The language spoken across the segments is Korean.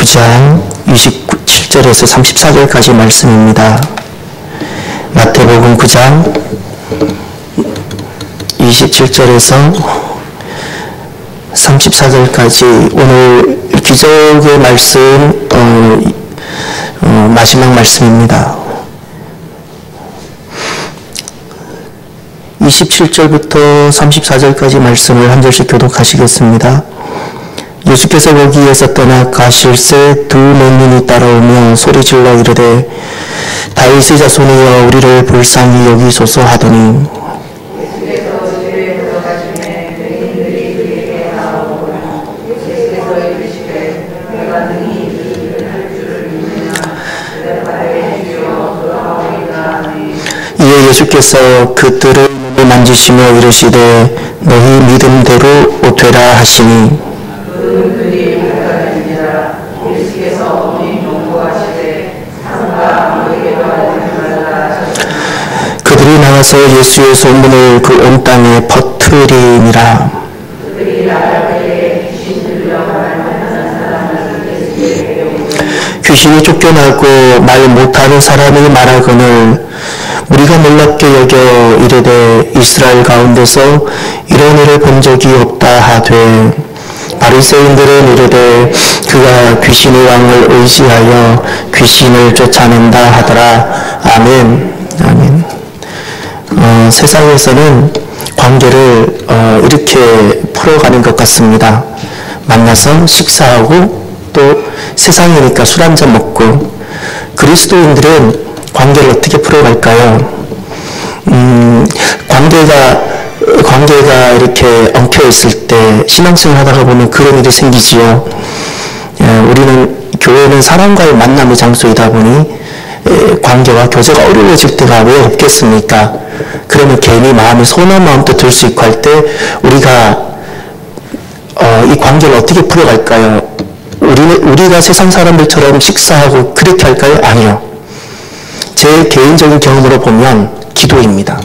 9장 27절에서 34절까지 말씀입니다. 마태복음 9장 27절에서 34절까지 오늘 기적의 말씀 마지막 말씀입니다. 27절부터 34절까지 말씀을 한 절씩 교독하시겠습니다. 예수께서 거기에서 떠나 가실새 두 맹인이 따라오며 소리질러 이르되 다윗의 자손이여 우리를 불쌍히 여기소서 하더니 이에 예수께서 그들의 눈을 만지시며 이르시되 너희 믿음대로 되라 하시니 그들이 나와서 예수의 소문을 그 온 땅에 퍼뜨리니라. 귀신이 쫓겨나고 말 못하는 사람이 말하거늘 우리가 놀랍게 여겨 이르되 이스라엘 가운데서 이런 일을 본 적이 없다 하되 바리새인들은 이르되 그가 귀신의 왕을 의지하여 귀신을 쫓아낸다 하더라. 아멘. 아멘. 세상에서는 관계를 이렇게 풀어가는 것 같습니다. 만나서 식사하고 또 세상이니까 술 한잔 먹고. 그리스도인들은 관계를 어떻게 풀어갈까요? 관계가 이렇게 엉켜 있을 때 신앙생활 하다가 보면 그런 일이 생기지요. 우리는 교회는 사람과의 만남의 장소이다 보니 관계와 교제가 어려워질 때가 왜 없겠습니까? 그러면 괜히 마음이 서운한 마음도 들 수 있고 할 때 우리가 이 관계를 어떻게 풀어갈까요? 우리가 세상 사람들처럼 식사하고 그렇게 할까요? 아니요. 제 개인적인 경험으로 보면 기도입니다.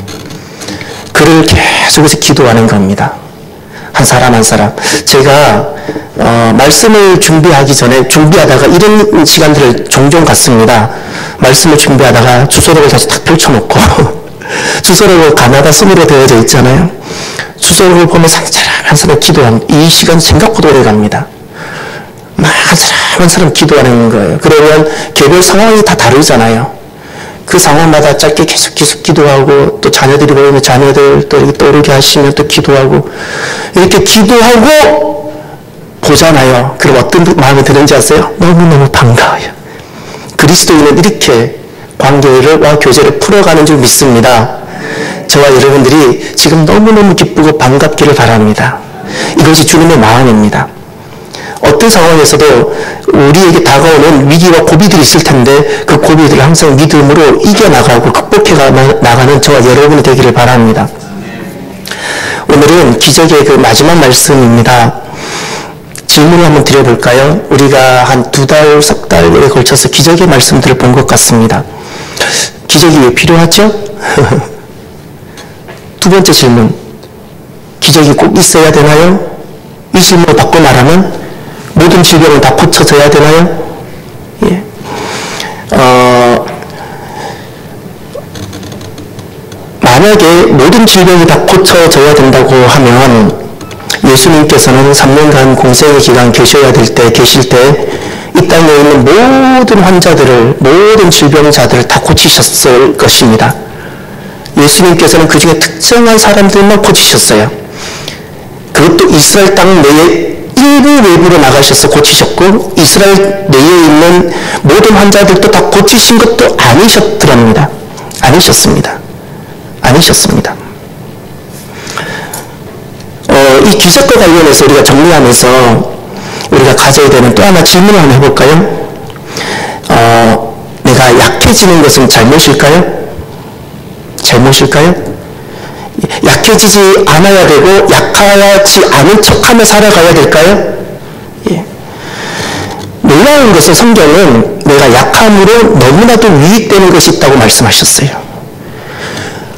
그를 계속해서 기도하는 겁니다. 한 사람 한 사람. 제가 말씀을 준비하다가 이런 시간들을 종종 갖습니다. 말씀을 준비하다가 주소록을 다시 딱 펼쳐놓고 주소록을 가나다 손으로 되어져 있잖아요. 주소록을 보면서 한 사람 기도합니다. 이 시간 생각보다 오래 갑니다. 막 한 사람 기도하는 거예요. 그러면 개별 상황이 다 다르잖아요. 그 상황마다 짧게 계속 기도하고 또 자녀들이 보이면 자녀들 또 이렇게 떠오르게 하시면 또 기도하고 이렇게 기도하고 보잖아요. 그럼 어떤 마음이 드는지 아세요? 너무너무 반가워요. 그리스도인은 이렇게 관계와 교제를 풀어가는 줄 믿습니다. 저와 여러분들이 지금 너무너무 기쁘고 반갑기를 바랍니다. 이것이 주님의 마음입니다. 어떤 상황에서도 우리에게 다가오는 위기와 고비들이 있을 텐데 그 고비들을 항상 믿음으로 이겨나가고 극복해 나가는 저와 여러분이 되기를 바랍니다. 오늘은 기적의 그 마지막 말씀입니다. 질문을 한번 드려볼까요? 우리가 한 2달, 3달에 걸쳐서 기적의 말씀들을 본 것 같습니다. 기적이 왜 필요하죠? 두 번째 질문. 기적이 꼭 있어야 되나요? 이 질문을 바꿔 말하면 모든 질병은 다 고쳐져야 되나요? 예. 만약에 모든 질병이 다 고쳐져야 된다고 하면 예수님께서는 3년간 공생의 기간 계실 때 이 땅에 있는 모든 환자들을, 모든 질병자들을 다 고치셨을 것입니다. 예수님께서는 그 중에 특정한 사람들만 고치셨어요. 그것도 이스라엘 땅 내에 일부 외부로 나가셔서 고치셨고 이스라엘 내에 있는 모든 환자들도 다 고치신 것도 아니셨더랍니다. 아니셨습니다. 이 기적과 관련해서 우리가 정리하면서 우리가 가져야 되는 또 하나 질문을 한번 해볼까요? 내가 약해지는 것은 잘못일까요? 약해지지 않아야 되고 약하지 않은 척하며 살아가야 될까요? 예. 놀라운 것은 성경은 내가 약함으로 너무나도 유익되는 것이 있다고 말씀하셨어요.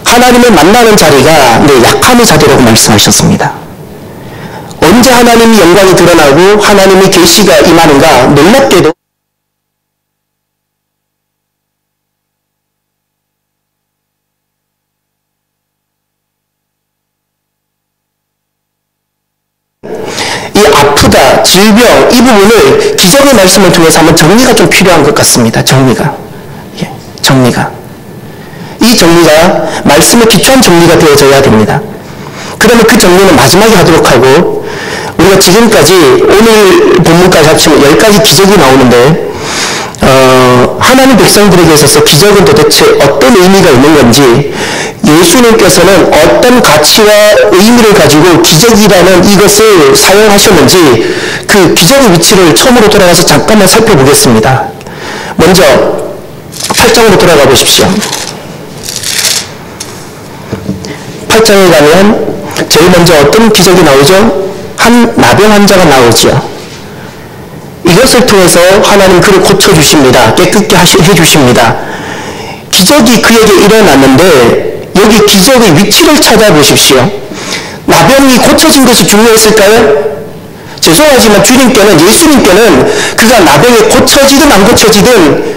하나님을 만나는 자리가 내 약함의 자리라고 말씀하셨습니다. 어느 언제 하나님의 영광이 드러나고 하나님의 계시가 임하는가? 놀랍게도 이 아프다, 질병, 이 부분을 기적의 말씀을 통해서 한번 정리가 좀 필요한 것 같습니다. 정리가. 이 정리가 말씀에 기초한 정리가 되어져야 됩니다. 그러면 그 정리는 마지막에 하도록 하고, 우리가 지금까지 오늘 본문까지 합치면 10가지 기적이 나오는데, 하나님 백성들에게 있어서 기적은 도대체 어떤 의미가 있는 건지, 예수님께서는 어떤 가치와 의미를 가지고 기적이라는 이것을 사용하셨는지 그 기적의 위치를 처음으로 돌아가서 잠깐만 살펴보겠습니다. 먼저 8장으로 돌아가 보십시오. 8장에 가면 제일 먼저 어떤 기적이 나오죠? 한 나병 환자가 나오죠. 이것을 통해서 하나님 그를 고쳐주십니다. 깨끗게 해주십니다. 기적이 그에게 일어났는데 여기 기적의 위치를 찾아보십시오. 나병이 고쳐진 것이 중요했을까요? 죄송하지만 예수님께는 그가 나병이 고쳐지든 안 고쳐지든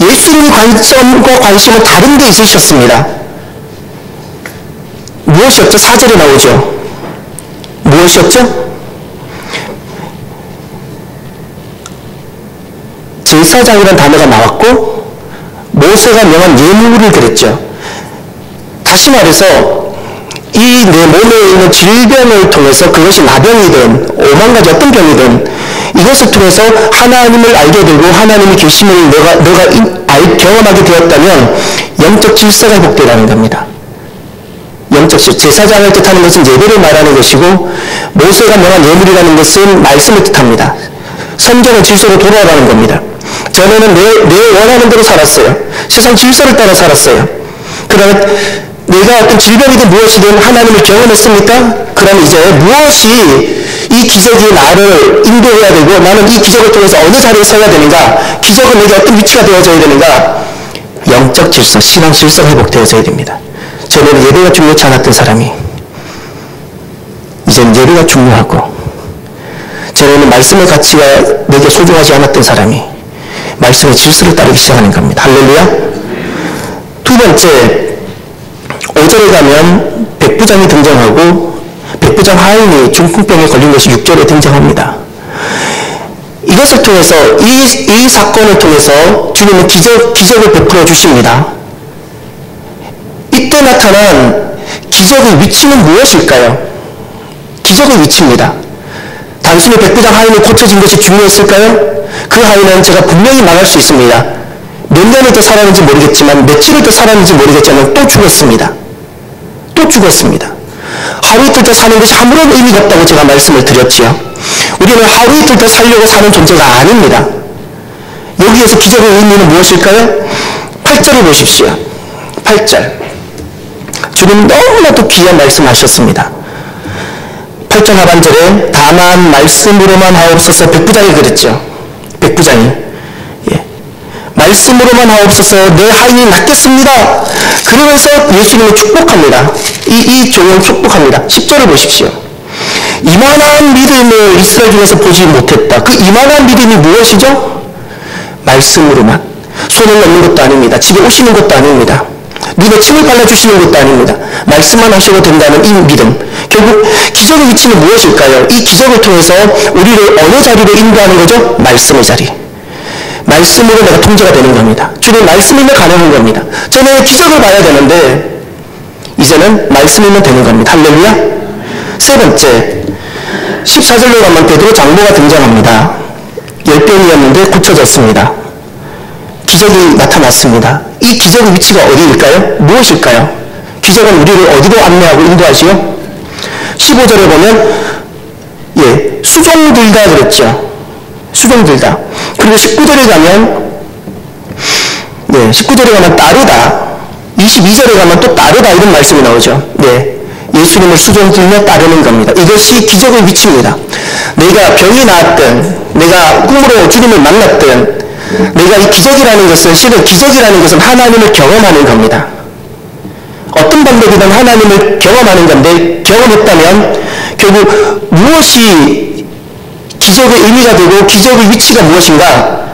예수님의 관점과 관심은 다른 데 있으셨습니다. 무엇이었죠? 4절에 나오죠. 무엇이었죠? 제사장이라는 단어가 나왔고 모세가 명한 예물을 드렸죠. 다시 말해서 이 내 몸에 있는 질병을 통해서 그것이 나병이든 오만 가지 어떤 병이든 이것을 통해서 하나님을 알게 되고 하나님의 계심을 너가 경험하게 되었다면 영적 질서가 회복되라는 겁니다. 영적 질서, 제사장을 뜻하는 것은 예배를 말하는 것이고 모세가 명한 예물이라는 것은 말씀을 뜻합니다. 성경은 질서로 돌아가는 겁니다. 전에는 내 원하는 대로 살았어요. 세상 질서를 따라 살았어요. 그러면 내가 어떤 질병이든 무엇이든 하나님을 경험했습니까? 그러면 이제 무엇이 이 기적이 나를 인도해야 되고 나는 이 기적을 통해서 어느 자리에 서야 되는가? 기적은 내게 어떤 위치가 되어져야 되는가? 영적 질서, 신앙 질서가 회복되어져야 됩니다. 전에는 예배가 중요치 않았던 사람이 이제는 예배가 중요하고, 전에는 말씀의 가치가 내게 소중하지 않았던 사람이 말씀의 질서를 따르기 시작하는 겁니다. 할렐루야. 두 번째, 5절에 가면 백부장이 등장하고 백부장 하인이 중풍병에 걸린 것이 6절에 등장합니다. 이것을 통해서 이 사건을 통해서 주님은 기적을 베풀어 주십니다. 이때 나타난 기적의 위치는 무엇일까요? 기적의 위치입니다. 단순히 백부장 하인이 고쳐진 것이 중요했을까요? 그 하인은 제가 분명히 말할 수 있습니다. 몇 년을 더 살았는지 모르겠지만 며칠을 더 살았는지 모르겠지만 또 죽었습니다. 하루 이틀 더 사는 것이 아무런 의미가 없다고 제가 말씀을 드렸지요. 우리는 하루 이틀 더 살려고 사는 존재가 아닙니다. 여기에서 기적의 의미는 무엇일까요? 8절을 보십시오. 8절. 주님 너무나도 귀한 말씀하셨습니다. 8절 하반절에 다만 말씀으로만 하옵소서, 백부장이 그랬죠. 백부장이. 말씀으로만 하옵소서, 내 하인이 낫겠습니다. 그러면서 예수님을 축복합니다. 이 종을 축복합니다. 10절을 보십시오. 이만한 믿음을 이스라엘 중에서 보지 못했다. 그 이만한 믿음이 무엇이죠? 말씀으로만. 손을 넣는 것도 아닙니다. 집에 오시는 것도 아닙니다. 눈에 침을 발라주시는 것도 아닙니다. 말씀만 하셔도 된다는 이 믿음. 결국 기적의 위치는 무엇일까요? 이 기적을 통해서 우리를 어느 자리로 인도하는 거죠? 말씀의 자리. 말씀으로 내가 통제가 되는 겁니다. 주님 말씀이면 가능한 겁니다. 저는 기적을 봐야 되는데 이제는 말씀이면 되는 겁니다. 할렐루야. 세 번째, 14절로 가면 베드로 장로가 등장합니다. 열병이었는데 고쳐졌습니다. 기적이 나타났습니다. 이 기적의 위치가 어디일까요? 무엇일까요? 기적은 우리를 어디로 안내하고 인도하지요? 15절에 보면 수종들다 그랬죠. 수종들다. 그리고 19절에 가면 19절에 가면 따르다, 22절에 가면 또 따르다 이런 말씀이 나오죠. 예수님을 수종들며 따르는 겁니다. 이것이 기적의 위치입니다. 내가 병이 나았든 내가 꿈으로 주님을 만났든 내가 이 기적이라는 것은, 실은 기적이라는 것은 하나님을 경험하는 겁니다. 어떤 방법이든 하나님을 경험하는 건데 경험했다면 결국 무엇이 기적의 의미가 되고 기적의 위치가 무엇인가?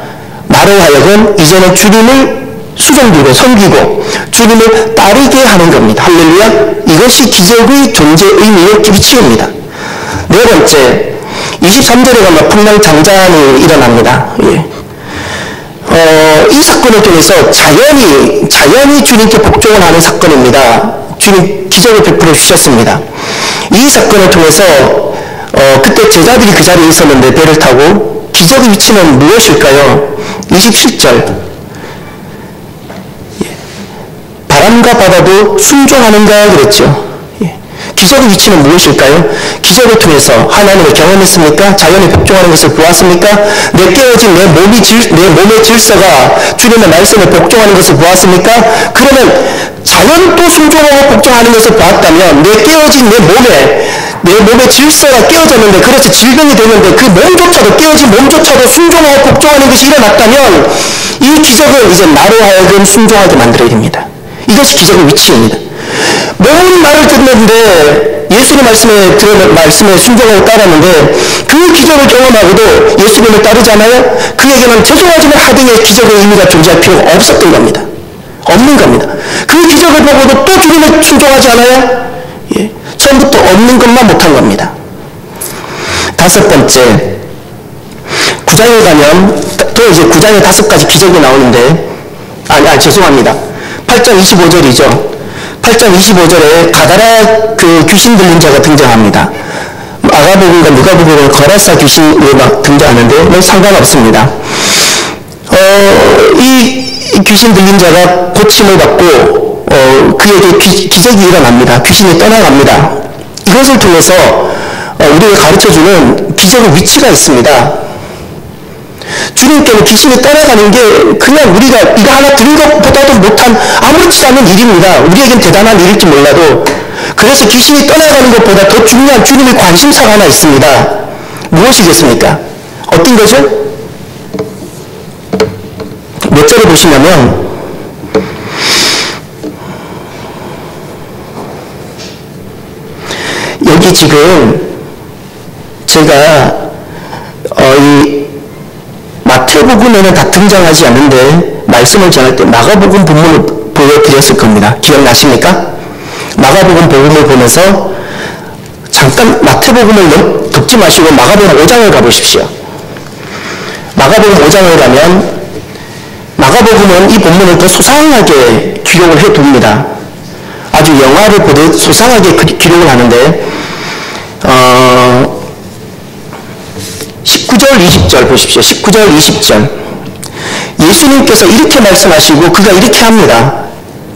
나로 하여금 이제는 주님을 수종들고 섬기고 주님을 따르게 하는 겁니다. 할렐루야. 이것이 기적의 존재 의미의 위치입니다. 네 번째, 23절에 가면 풍랑장장이 일어납니다. 이 사건을 통해서 자연이 주님께 복종을 하는 사건입니다. 주님 기적을 베풀어 주셨습니다. 이 사건을 통해서 그때 제자들이 그 자리에 있었는데 배를 타고 기적의 위치는 무엇일까요? 27절 바람과 바다도 순종하는가 그랬죠. 기적의 위치는 무엇일까요? 기적을 통해서 하나님을 경험했습니까? 자연에 복종하는 것을 보았습니까? 내 깨어진 내 몸의 질서가 주님의 말씀에 복종하는 것을 보았습니까? 그러면 자연도 순종하고 복종하는 것을 보았다면 내 깨어진 내 몸의 질서가 깨어졌는데 그래서 질병이 되는데 그 몸조차도 깨어진 몸조차도 순종하고 복종하는 것이 일어났다면 이 기적은 이제 나로 하여금 순종하게 만들어야 됩니다. 이것이 기적의 위치입니다. 몸은 말을 듣는데 예수님 말씀에 순종하고 따랐는데 그 기적을 경험하고도 예수님을 따르지 않아요? 그에게는 죄송하지만 하등의 기적의 의미가 존재할 필요가 없었던 겁니다. 없는 겁니다. 그 기적을 보고도 또 주님을 순종하지 않아요? 처음부터 없는 것만 못한 겁니다. 다섯 번째, 9장에 가면 또 이제 9장에 5가지 기적이 나오는데 죄송합니다. 8장 25절이죠. 8장 25절에 가다라 그 귀신 들린 자가 등장합니다. 마가복음과 누가복음은 거라사 귀신이 막 등장하는데 상관없습니다. 이 귀신 들린 자가 고침을 받고 그에게 기적이 일어납니다. 귀신이 떠나갑니다. 이것을 통해서 우리가 가르쳐주는 기적의 위치가 있습니다. 주님께는 귀신이 떠나가는 게 그냥 우리가 이거 하나 들은 것보다도 못한 아무렇지 않은 일입니다. 우리에겐 대단한 일일지 몰라도. 그래서 귀신이 떠나가는 것보다 더 중요한 주님의 관심사가 하나 있습니다. 무엇이겠습니까? 어떤 거죠? 몇 절에 보시냐면 여기 지금 제가 이 마태복음에는 다 등장하지 않는데 말씀을 전할 때 마가복음 본문을 보여드렸을 겁니다. 기억나십니까? 마가복음 복음을 보면서 잠깐 마태복음을 덮지 마시고 마가복음 5장을 가보십시오. 마가복음 5장을 가면 마가복음은 이 본문을 더 소상하게 기록을 해둡니다. 아주 영화를 보듯 소상하게 기록을 하는데 19절 20절 보십시오. 19절 20절 예수님께서 이렇게 말씀하시고 그가 이렇게 합니다.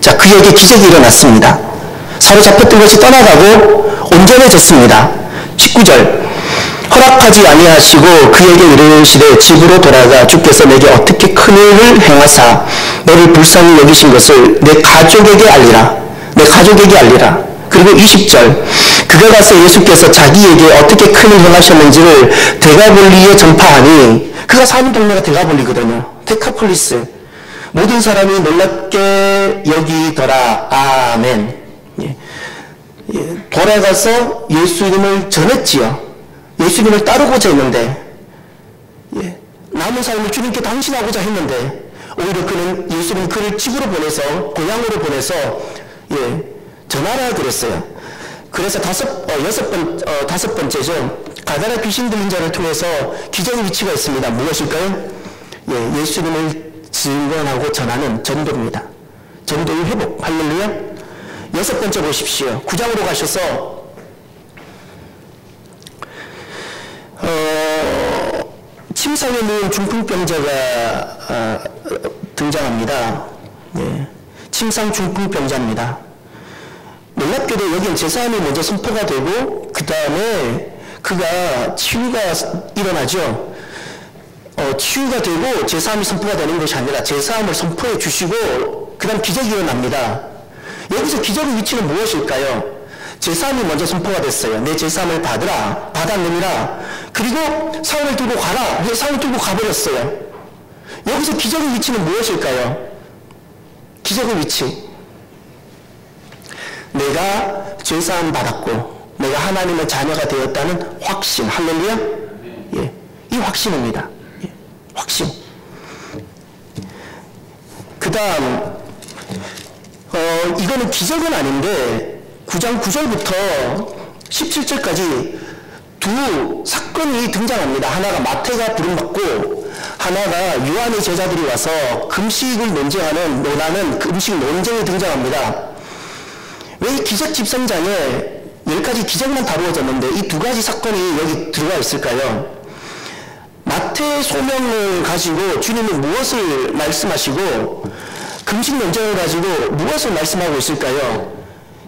자, 그에게 기적이 일어났습니다. 사로잡혔던 것이 떠나가고 온전해졌습니다. 19절 허락하지 아니하시고 그에게 이르시되 집으로 돌아가 주께서 내게 어떻게 큰 일을 행하사 너를 불쌍히 여기신 것을 내 가족에게 알리라. 그리고 20절 그가 가서 예수께서 자기에게 어떻게 큰 일을 행하셨는지를 데가볼리에 전파하니 그가 사는 동네가 데가볼리거든요. 데카폴리스. 모든 사람이 놀랍게 여기더라. 아멘. 돌아가서 예수님을 전했지요. 예수님을 따르고자 했는데 남은 삶을 주님께 당신하고자 했는데 오히려 그는 예수님 그를 집으로 보내서 고향으로 보내서 전하라 그랬어요. 그래서 다섯 번째죠. 가다라 귀신 들린 자를 통해서 기적의 위치가 있습니다. 무엇일까요? 예수님을 증언하고 전하는 전도입니다. 전도의 회복. 할렐루야. 6번째 보십시오. 9장으로 가셔서 침상에 누운 중풍병자가 등장합니다. 침상 중풍병자입니다. 놀랍게도 여기는 제사함이 먼저 선포가 되고 그 다음에 그가 치유가 일어나죠. 치유가 되고 제사함이 선포가 되는 것이 아니라 제사함을 선포해 주시고 그 다음 기적이 일어납니다. 여기서 기적의 위치는 무엇일까요? 제사함이 먼저 선포가 됐어요. 내 제사함을 받았느니라. 그리고 사울을 들고 가라. 사울을 들고 가버렸어요. 여기서 기적의 위치는 무엇일까요? 기적의 위치. 내가 죄사함 받았고 내가 하나님의 자녀가 되었다는 확신. 할렐루야. 예, 이 확신입니다. 예, 확신. 그 다음 이거는 기적은 아닌데 9장 9절부터 17절까지 두 사건이 등장합니다. 하나가 마태가 부름받고 하나가 요한의 제자들이 와서 금식을 논하는 금식 논쟁이 등장합니다. 왜 이 기적 집성장에 10가지 기적만 다루어졌는데 이 두 가지 사건이 여기 들어가 있을까요? 마태 소명을 가지고 주님이 무엇을 말씀하시고 금식 논쟁을 가지고 무엇을 말씀하고 있을까요?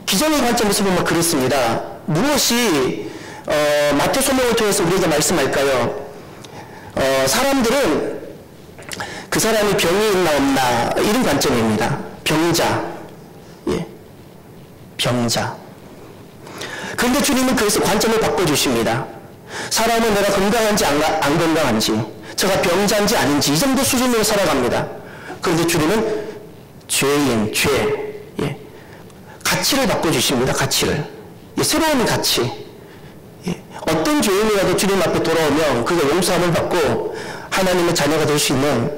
기적의 관점에서 보면 그렇습니다. 무엇이 마태 소명을 통해서 우리에게 말씀할까요? 사람들은 그 사람이 병이 있나 없나 이런 관점입니다. 병자. 예. 병자. 그런데 주님은 그래서 관점을 바꿔주십니다. 사람은 내가 건강한지 안 건강한지, 제가 병자인지 아닌지 이 정도 수준으로 살아갑니다. 그런데 주님은 죄인, 죄, 예. 가치를 바꿔주십니다. 가치를. 예. 새로운 가치. 예. 어떤 죄인이라도 주님 앞에 돌아오면 그가 용서함을 받고 하나님의 자녀가 될 수 있는,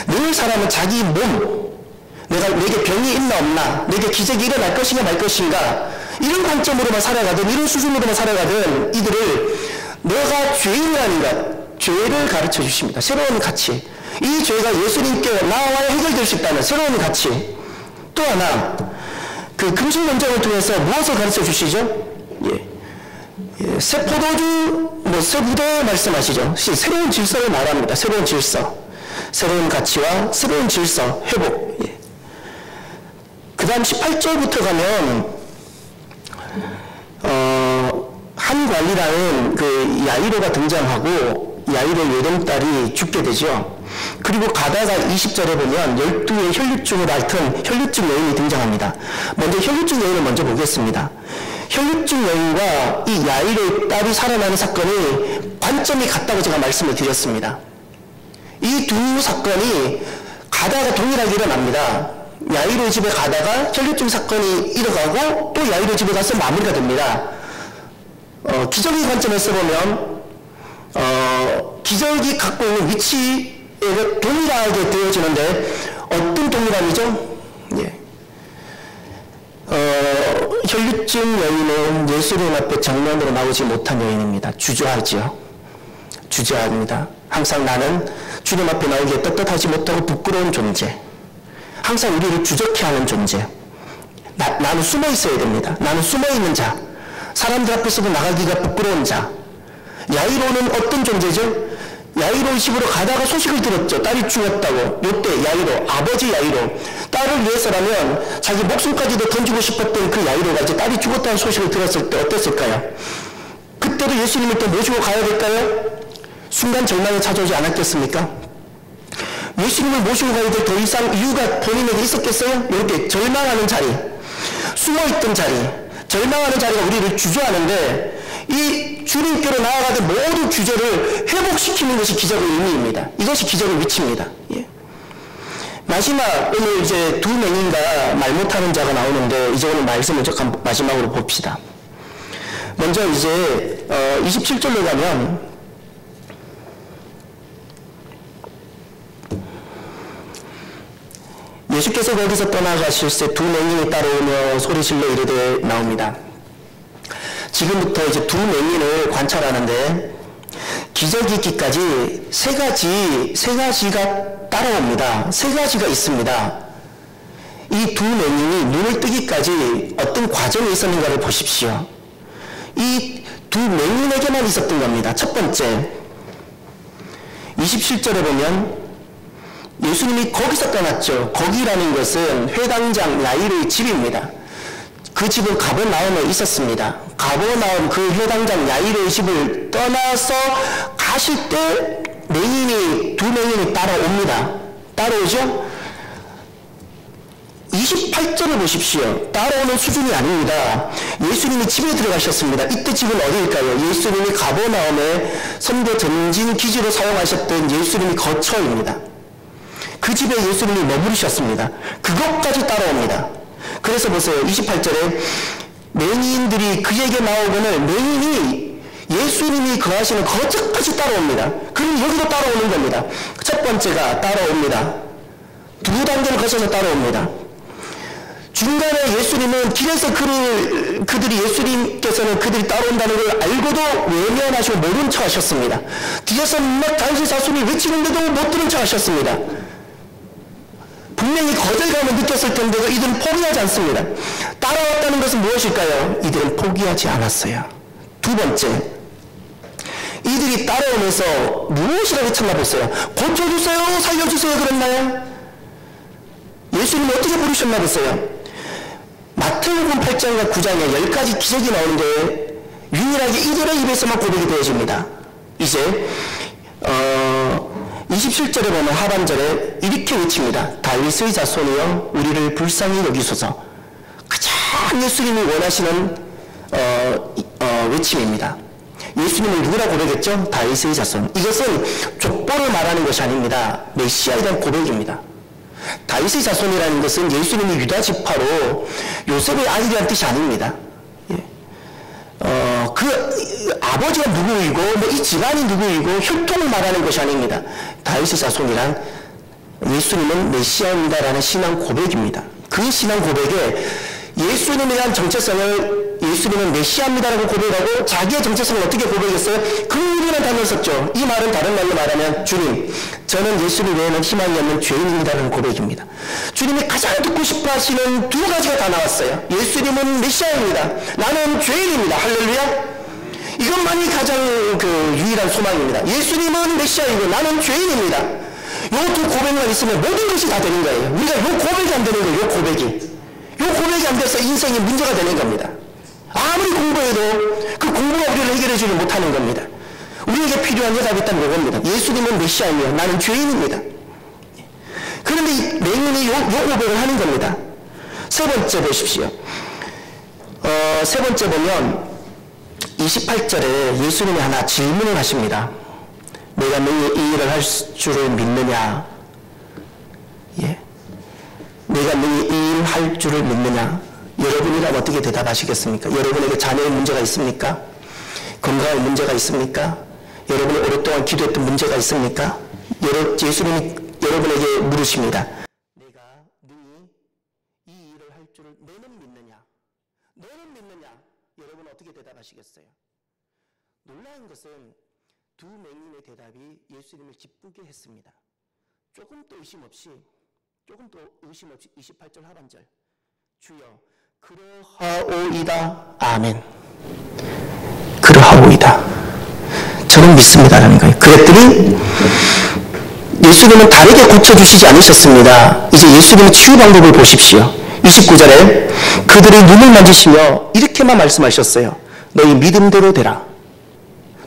늘 사람은 자기 몸, 내게 병이 있나 없나, 내게 기적이 일어날 것인가 말 것인가, 이런 관점으로만 살아가든 이런 수준으로만 살아가든 이들을 내가 죄인이라는 것, 죄를 가르쳐 주십니다. 새로운 가치. 이 죄가 예수님께 나와야 해결될 수 있다는 새로운 가치. 또 하나, 그 금식 논쟁을 통해서 무엇을 가르쳐 주시죠? 예, 새 포도주, 새 부대 말씀하시죠. 새로운 질서를 말합니다. 새로운 질서. 새로운 가치와 새로운 질서, 회복. 예. 그 다음 18절부터 가면, 한 관리라는 그 야이로가 등장하고, 야이로 외동딸이 죽게 되죠. 그리고 가다가 20절에 보면 12의 혈류증을 앓던 혈류증 여인이 등장합니다. 먼저 혈류증 여인을 먼저 보겠습니다. 혈류증 여인과 이 야이로의 딸이 살아나는 사건이 관점이 같다고 제가 말씀을 드렸습니다. 이 두 사건이 가다가 동일하게 일어납니다. 야이로의 집에 가다가 혈류증 사건이 일어나고 또 야이로의 집에 가서 마무리가 됩니다. 기적의 관점에서 보면 기적이 갖고 있는 위치에 동일하게 되어지는데 어떤 동일함이죠? 예. 혈류증 여인은 예수님 앞에 정면으로 나오지 못한 여인입니다. 주저하지요. 주저합니다. 항상 나는 주님 앞에 나오기에 떳떳하지 못하고 부끄러운 존재. 항상 우리를 주저케 하는 존재. 나는 숨어 있어야 됩니다. 나는 숨어 있는 자. 사람들 앞에서도 나가기가 부끄러운 자. 야이로는 어떤 존재죠? 야이로 집으로 가다가 소식을 들었죠. 딸이 죽었다고. 이때 야이로, 아버지 야이로. 딸을 위해서라면 자기 목숨까지도 던지고 싶었던 그 야이로가 이제 딸이 죽었다는 소식을 들었을 때 어땠을까요? 그때도 예수님을 또 모시고 가야 될까요? 순간 절망이 찾아오지 않았겠습니까? 예수님을 모시고 가야 될 더 이상 이유가 본인에게 있었겠어요? 이렇게 절망하는 자리, 숨어있던 자리, 절망하는 자리가 우리를 주저하는데 이 주님께로 나아가던 모든 주제를 회복시키는 것이 기적의 의미입니다. 이것이 기적의 위치입니다. 예. 마지막, 오늘 이제 두 맹인과 말 못하는 자가 나오는데 이제 오늘 말씀을 마지막으로 봅시다. 먼저 이제 27절로 가면 예수께서 거기서 떠나가실 때 두 맹인이 따라오며 소리질러 이르되 나옵니다. 지금부터 이제 두 맹인을 관찰하는데 기적이 있기까지 세 가지가 따라옵니다. 세 가지가 있습니다. 이 두 맹인이 눈을 뜨기까지 어떤 과정이 있었는가를 보십시오. 이 두 맹인에게만 있었던 겁니다. 첫 번째, 27절에 보면 예수님이 거기서 떠났죠. 거기라는 것은 회당장 야이로의 집입니다. 그 집은 가버나움에 있었습니다. 가버나움 그 회당장 야이로의 집을 떠나서 가실 때 두 맹인이 따라옵니다. 따라오죠? 28절을 보십시오. 따라오는 수준이 아닙니다. 예수님이 집에 들어가셨습니다. 이때 집은 어디일까요? 예수님이 가버나움에 선교 전진 기지로 사용하셨던 예수님이 거처입니다. 그 집에 예수님이 머무르셨습니다. 그것까지 따라옵니다. 그래서 보세요. 28절에 맹인들이 그에게 나오거늘 맹인이 예수님이 거하시는 거처까지 따라옵니다. 그럼 여기도 따라오는 겁니다. 첫 번째가 따라옵니다. 두 단계를 거쳐서 따라옵니다. 중간에 예수님은 길에서 예수님께서는 그들이 따라온다는 걸 알고도 외면하시고 모른 척 하셨습니다. 뒤에서 막 다윗의 자손이 외치는데도 못 들은 척 하셨습니다. 분명히 거절감을 느꼈을 텐데도 이들은 포기하지 않습니다. 따라왔다는 것은 무엇일까요? 이들은 포기하지 않았어요. 두 번째, 이들이 따라오면서 무엇이라고 외쳤나 보세요. 고쳐주세요, 살려주세요 그랬나요? 예수님이 어떻게 부르셨나 보세요. 마태복음 8장과 9장에 10가지 기적이 나오는데 유일하게 이들의 입에서만 고백이 되어집니다. 이제 27절에 보면 하반절에 이렇게 외칩니다. 다윗의 자손이여 우리를 불쌍히 여기소서. 가장 예수님이 원하시는 외침입니다. 예수님을 누구라 고백했죠? 다윗의 자손. 이것은 족보를 말하는 것이 아닙니다. 메시아에 대한 고백입니다. 다윗의 자손이라는 것은 예수님이 유다 지파로 요셉의 아들이라는 뜻이 아닙니다. 예. 그 아버지가 누구이고 이 집안이 누구이고 혈통을 말하는 것이 아닙니다. 다윗의 자손이란 예수님은 메시아입니다라는 신앙 고백입니다. 그 신앙 고백에 예수님에 대한 정체성을 예수님은 메시아입니다라고 고백하고 자기의 정체성을 어떻게 고백했어요? 그 유일한 단어를 썼죠. 이 말은 다른 말로 말하면 주님, 저는 예수님 외에는 희망이 없는 죄인입니다라는 고백입니다. 주님이 가장 듣고 싶어 하시는 두 가지가 다 나왔어요. 예수님은 메시아입니다. 나는 죄인입니다. 할렐루야. 이것만이 가장 유일한 소망입니다. 예수님은 메시아이고 나는 죄인입니다. 이 두 고백만 있으면 모든 것이 다 되는 거예요. 우리가 이 고백이 안 되는 거예요. 이 고백이 안 돼서 인생이 문제가 되는 겁니다. 아무리 공부해도 그 공부가 우리를 해결해주지 못하는 겁니다. 우리에게 필요한 해답이 있다는 그겁니다. 예수님은 메시아이며 나는 죄인입니다. 그런데 이 맹인이 요 고백을 하는 겁니다. 세 번째 보십시오. 세 번째 보면 28절에 예수님이 하나 질문을 하십니다. 내가 너희 이 일을 할 줄을 믿느냐? 예. 내가 너희 이 일을 할 줄을 믿느냐? 여러분이라면 어떻게 대답하시겠습니까? 여러분에게 자녀의 문제가 있습니까? 건강의 문제가 있습니까? 여러분이 오랫동안 기도했던 문제가 있습니까? 예수님이 여러분에게 물으십니다. 내가 너희 이 일을 할 줄을 너는 믿느냐? 너는 믿느냐? 여러분 어떻게 대답하시겠어요? 놀라운 것은 두 맹인의 대답이 예수님을 기쁘게 했습니다. 조금 더 의심 없이 28절 하반절 주여 그러하오이다. 아멘. 그러하오이다. 저는 믿습니다라는 거예요. 그랬더니 예수님은 다르게 고쳐주시지 않으셨습니다. 이제 예수님의 치유 방법을 보십시오. 29절에 그들의 눈을 만지시며 이렇게만 말씀하셨어요. 너희 믿음대로 되라.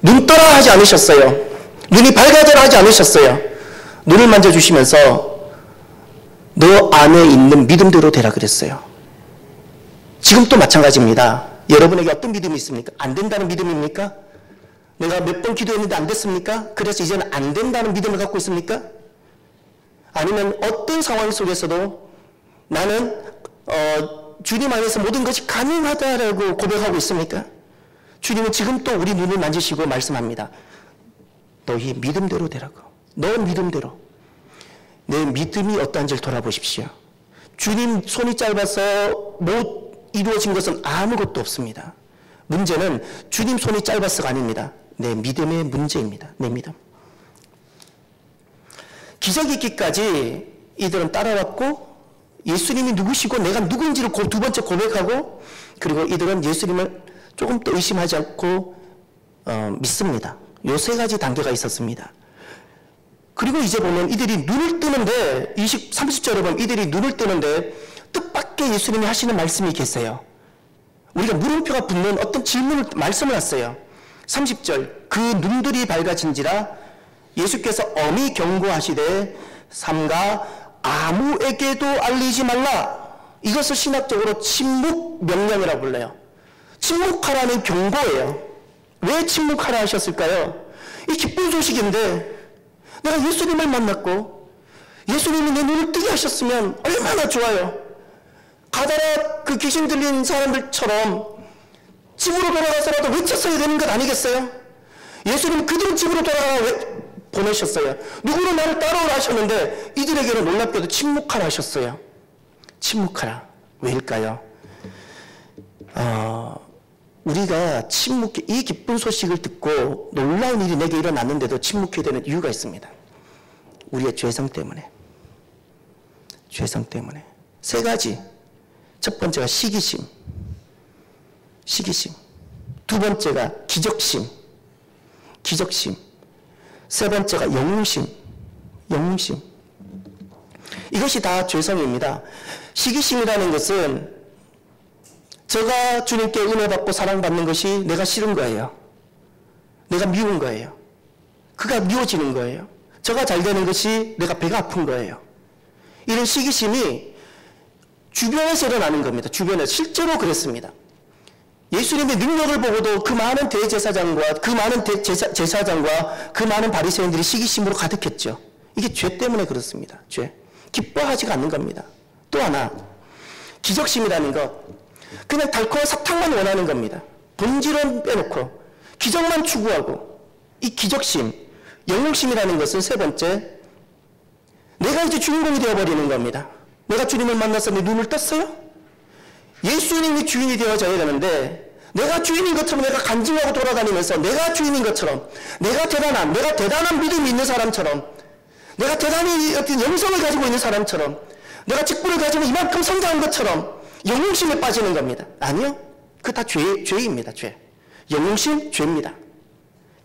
눈 떠라 하지 않으셨어요. 눈이 밝아져라 하지 않으셨어요. 눈을 만져주시면서 너 안에 있는 믿음대로 되라 그랬어요. 지금 또 마찬가지입니다. 여러분에게 어떤 믿음이 있습니까? 안 된다는 믿음입니까? 내가 몇 번 기도했는데 안 됐습니까? 그래서 이제는 안 된다는 믿음을 갖고 있습니까? 아니면 어떤 상황 속에서도 나는 주님 안에서 모든 것이 가능하다라고 고백하고 있습니까? 주님은 지금 또 우리 눈을 만지시고 말씀합니다. 너희 믿음대로 되라고. 너 믿음대로. 내 믿음이 어떠한지를 돌아보십시오. 주님 손이 짧아서 못 이루어진 것은 아무것도 없습니다. 문제는 주님 손이 짧아서가 아닙니다. 내 믿음의 문제입니다. 내 믿음. 기적이 있기까지 이들은 따라왔고 예수님이 누구시고 내가 누구인지를 두 번째 고백하고 그리고 이들은 예수님을 조금 더 의심하지 않고 믿습니다. 요 세 가지 단계가 있었습니다. 그리고 이제 보면 이들이 눈을 뜨는데 30절에 보면 이들이 눈을 뜨는데 뜻밖의 예수님이 하시는 말씀이 계세요. 우리가 물음표가 붙는 어떤 말씀을 했어요. 30절 그 눈들이 밝아진지라 예수께서 엄히 경고하시되 삼가 아무에게도 알리지 말라. 이것을 신학적으로 침묵 명령이라고 불러요. 침묵하라는 경고예요. 왜 침묵하라 하셨을까요? 이 기쁜 소식인데 내가 예수님을 만났고 예수님이 내 눈을 뜨게 하셨으면 얼마나 좋아요. 가다라 그 귀신 들린 사람들처럼 집으로 돌아가서라도 외쳤어야 되는 것 아니겠어요? 예수님 그들은 집으로 돌아가 보내셨어요. 누구는 나를 따라오라 하셨는데 이들에게는 놀랍게도 침묵하라 하셨어요. 침묵하라. 왜일까요? 우리가 이 기쁜 소식을 듣고 놀라운 일이 내게 일어났는데도 침묵해야 되는 이유가 있습니다. 우리의 죄성 때문에. 죄성 때문에. 세 가지. 첫 번째가 시기심. 시기심. 두 번째가 기적심. 기적심. 세 번째가 영웅심. 영웅심. 이것이 다 죄성입니다. 시기심이라는 것은 제가 주님께 은혜 받고 사랑받는 것이 내가 싫은 거예요. 내가 미운 거예요. 그가 미워지는 거예요. 저가 잘 되는 것이 내가 배가 아픈 거예요. 이런 시기심이 주변에서 일어나는 겁니다. 주변에서. 실제로 그랬습니다. 예수님의 능력을 보고도 그 많은 대제사장과 그 많은 제사장과 그 많은 바리새인들이 시기심으로 가득했죠. 이게 죄 때문에 그렇습니다. 죄. 기뻐하지가 않는 겁니다. 또 하나, 기적심이라는 것. 그냥 달콤한 사탕만 원하는 겁니다. 본질은 빼놓고 기적만 추구하고, 이 기적심, 영웅심이라는 것은 세 번째, 내가 이제 주인공이 되어버리는 겁니다. 내가 주님을 만나서 내 눈을 떴어요? 예수님이 주인이 되어져야 되는데 내가 주인인 것처럼 내가 간증하고 돌아다니면서 내가 주인인 것처럼, 내가 대단한 믿음이 있는 사람처럼, 내가 대단히 어떤 영성을 가지고 있는 사람처럼, 내가 직분을 가지고 이만큼 성장한 것처럼 영웅심에 빠지는 겁니다. 아니요. 그거 다 죄입니다. 죄. 영웅심, 죄입니다.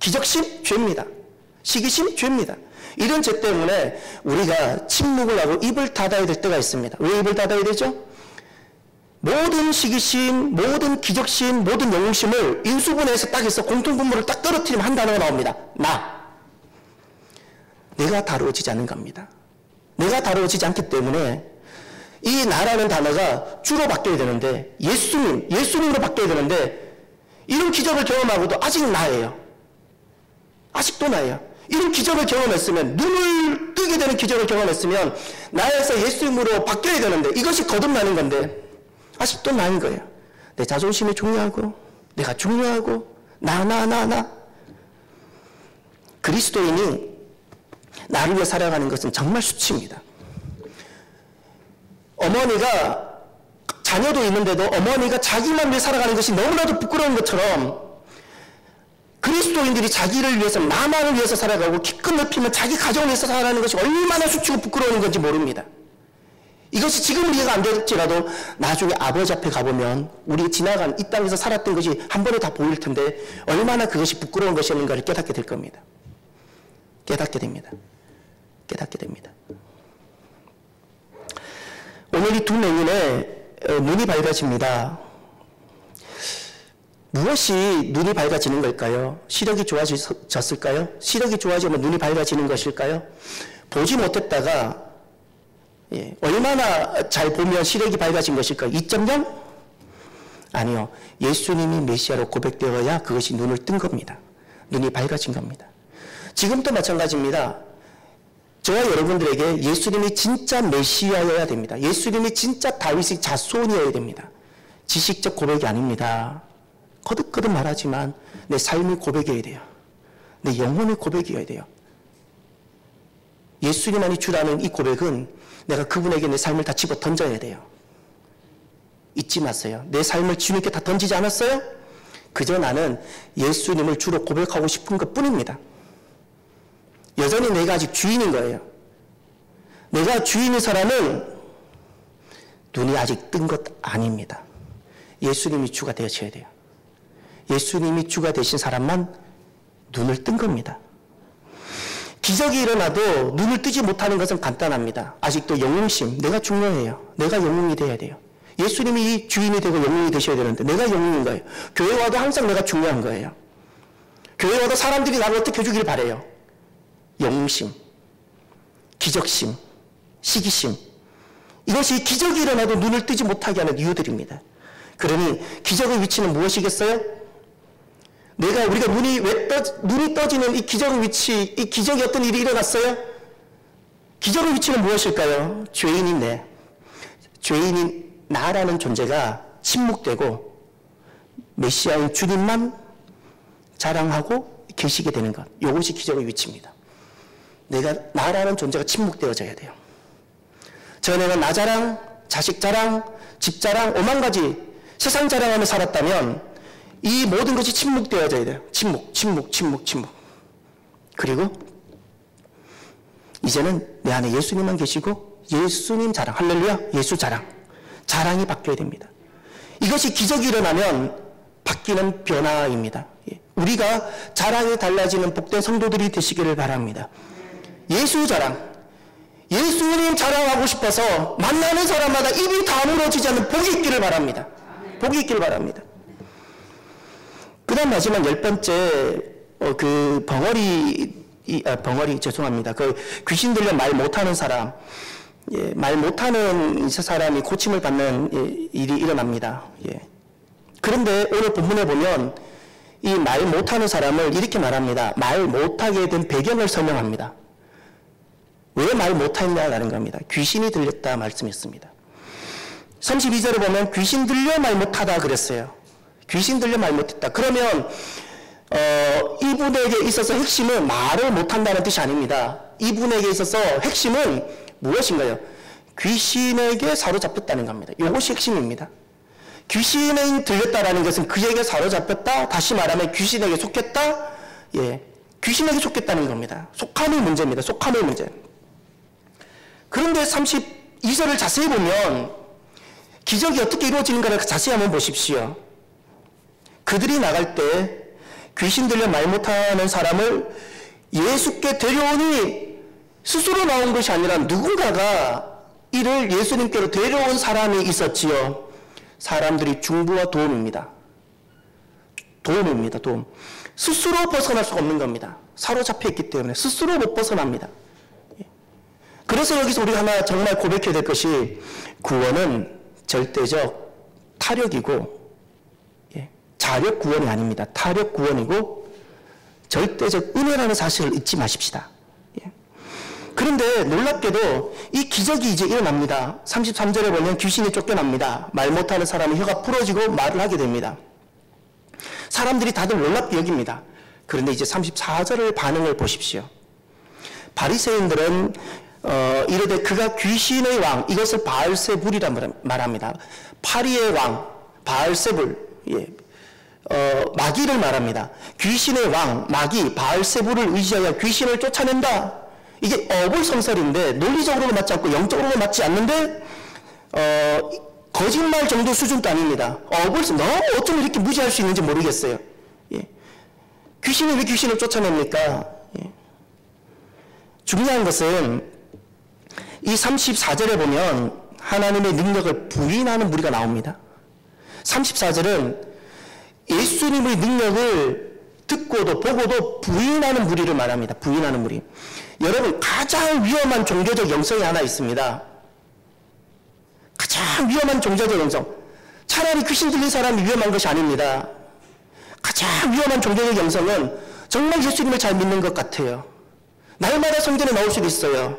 기적심, 죄입니다. 시기심, 죄입니다. 이런 죄 때문에 우리가 침묵을 하고 입을 닫아야 될 때가 있습니다. 왜 입을 닫아야 되죠? 모든 시기심, 모든 기적심, 모든 영웅심을 인수분해해서 딱 해서 공통분모를 딱 떨어뜨리면 한 단어가 나옵니다. 나. 내가 다루어지지 않는 겁니다. 내가 다루어지지 않기 때문에 이 나라는 단어가 주로 바뀌어야 되는데, 예수님으로 바뀌어야 되는데, 이런 기적을 경험하고도 아직 나예요. 아직도 나예요. 이런 기적을 경험했으면, 눈을 뜨게 되는 기적을 경험했으면 나에서 예수님으로 바뀌어야 되는데, 이것이 거듭나는 건데 아직도 나인 거예요. 내 자존심이 중요하고, 내가 중요하고, 나. 그리스도인이 나를 위해 살아가는 것은 정말 수치입니다. 어머니가, 자녀도 있는데도 어머니가 자기만 위해 살아가는 것이 너무나도 부끄러운 것처럼, 그리스도인들이 자기를 위해서, 나만을 위해서 살아가고 키 큰 높이면 자기 가정을 위해서 살아가는 것이 얼마나 수치고 부끄러운 건지 모릅니다. 이것이 지금은 이해가 안 될지라도 나중에 아버지 앞에 가보면 우리 지나간 이 땅에서 살았던 것이 한 번에 다 보일 텐데 얼마나 그것이 부끄러운 것이었는가를 깨닫게 될 겁니다. 깨닫게 됩니다. 깨닫게 됩니다. 오늘 이 두 맹인의 눈이 밝아집니다. 무엇이 눈이 밝아지는 걸까요? 시력이 좋아졌을까요? 시력이 좋아지면 눈이 밝아지는 것일까요? 보지 못했다가 얼마나 잘 보면 시력이 밝아진 것일까요? 2.0? 아니요. 예수님이 메시아로 고백되어야 그것이 눈을 뜬 겁니다. 눈이 밝아진 겁니다. 지금도 마찬가지입니다. 저와 여러분들에게 예수님이 진짜 메시아여야 됩니다. 예수님이 진짜 다윗의 자손이어야 됩니다. 지식적 고백이 아닙니다. 거듭거듭 말하지만 내 삶의 고백이어야 돼요. 내 영혼의 고백이어야 돼요. 예수님만이 주라는 이 고백은 내가 그분에게 내 삶을 다 집어 던져야 돼요. 잊지 마세요. 내 삶을 주님께 다 던지지 않았어요? 그저 나는 예수님을 주로 고백하고 싶은 것 뿐입니다. 여전히 내가 아직 주인인 거예요. 내가 주인인 사람은 눈이 아직 뜬 것 아닙니다. 예수님이 주가 되셔야 돼요. 예수님이 주가 되신 사람만 눈을 뜬 겁니다. 기적이 일어나도 눈을 뜨지 못하는 것은 간단합니다. 아직도 영웅심, 내가 중요해요. 내가 영웅이 돼야 돼요. 예수님이 주인이 되고 영웅이 되셔야 되는데 내가 영웅인 거예요. 교회 와도 항상 내가 중요한 거예요. 교회 와도 사람들이 나를 어떻게 해주길 바라요. 영웅심, 기적심, 시기심, 이것이 기적이 일어나도 눈을 뜨지 못하게 하는 이유들입니다. 그러니 기적의 위치는 무엇이겠어요? 우리가 눈이 떠지는 이 기적의 위치, 이 기적이 어떤 일이 일어났어요? 기적의 위치는 무엇일까요? 죄인인 나라는 존재가 침묵되고 메시아인 주님만 자랑하고 계시게 되는 것. 이것이 기적의 위치입니다. 나라는 존재가 침묵되어져야 돼요. 전에는 나 자랑, 자식 자랑, 집 자랑, 오만 가지 세상 자랑하며 살았다면 이 모든 것이 침묵되어져야 돼요. 침묵. 그리고 이제는 내 안에 예수님만 계시고 예수님 자랑, 할렐루야, 예수 자랑, 자랑이 바뀌어야 됩니다. 이것이 기적이 일어나면 바뀌는 변화입니다. 우리가 자랑이 달라지는 복된 성도들이 되시기를 바랍니다. 예수 자랑, 예수님 자랑하고 싶어서 만나는 사람마다 입이 다물어지지 않는 복이 있기를 바랍니다. 복이 있기를 바랍니다. 그 다음 마지막 10번째 그 벙어리 죄송합니다. 그 귀신 들려 말 못하는 사람, 말 못하는 사람이 고침을 받는 일이 일어납니다. 그런데 오늘 본문에 보면 이 말 못하는 사람을 이렇게 말합니다. 말 못하게 된 배경을 설명합니다. 왜 말 못했냐라는 겁니다. 귀신이 들렸다 말씀했습니다. 32절에 보면 귀신 들려 말 못하다 그랬어요. 귀신 들려 말 못했다. 그러면 이분에게 있어서 핵심은 말을 못한다는 뜻이 아닙니다. 이분에게 있어서 핵심은 무엇인가요? 귀신에게 사로잡혔다는 겁니다. 이것이 핵심입니다. 귀신에 들렸다라는 것은 그에게 사로잡혔다. 다시 말하면 귀신에게 속했다. 귀신에게 속했다는 겁니다. 속함의 문제입니다. 속함의 문제. 그런데 32절을 자세히 보면 기적이 어떻게 이루어지는가를 자세히 한번 보십시오. 그들이 나갈 때 귀신 들려 말 못하는 사람을 예수께 데려오니 스스로 나온 것이 아니라 누군가가 이를 예수님께로 데려온 사람이 있었지요. 사람들이 중부와 도움입니다. 도움. 스스로 벗어날 수가 없는 겁니다. 사로잡혀 있기 때문에 스스로 못 벗어납니다. 그래서 여기서 우리가 하나 정말 고백해야 될 것이 구원은 절대적 타력이고 자력 구원이 아닙니다. 타력 구원이고 절대적 은혜라는 사실을 잊지 마십시다. 그런데 놀랍게도 이 기적이 이제 일어납니다. 33절에 보면 귀신이 쫓겨납니다. 말 못하는 사람이 혀가 부러지고 말을 하게 됩니다. 사람들이 다들 놀랍게 여깁니다. 그런데 이제 34절의 반응을 보십시오. 바리새인들은 이르되 그가 귀신의 왕, 이것을 바알세불이라 말합니다. 파리의 왕, 바알세불, 마귀를 말합니다. 귀신의 왕, 마귀, 바알세불을 의지하여 귀신을 쫓아낸다. 이게 어불성설인데 논리적으로는 맞지 않고 영적으로는 맞지 않는데 거짓말 정도 수준도 아닙니다. 어불성, 너무 어쩜 이렇게 무지할 수 있는지 모르겠어요. 귀신이 왜 귀신을 쫓아냅니까? 중요한 것은 이 34절에 보면 하나님의 능력을 부인하는 무리가 나옵니다. 34절은 예수님의 능력을 듣고도 보고도 부인하는 무리를 말합니다. 부인하는 무리. 여러분, 가장 위험한 종교적 영성이 하나 있습니다. 가장 위험한 종교적 영성. 차라리 귀신 들린 사람이 위험한 것이 아닙니다. 가장 위험한 종교적 영성은 정말 예수님을 잘 믿는 것 같아요. 날마다 성전에 나올 수도 있어요.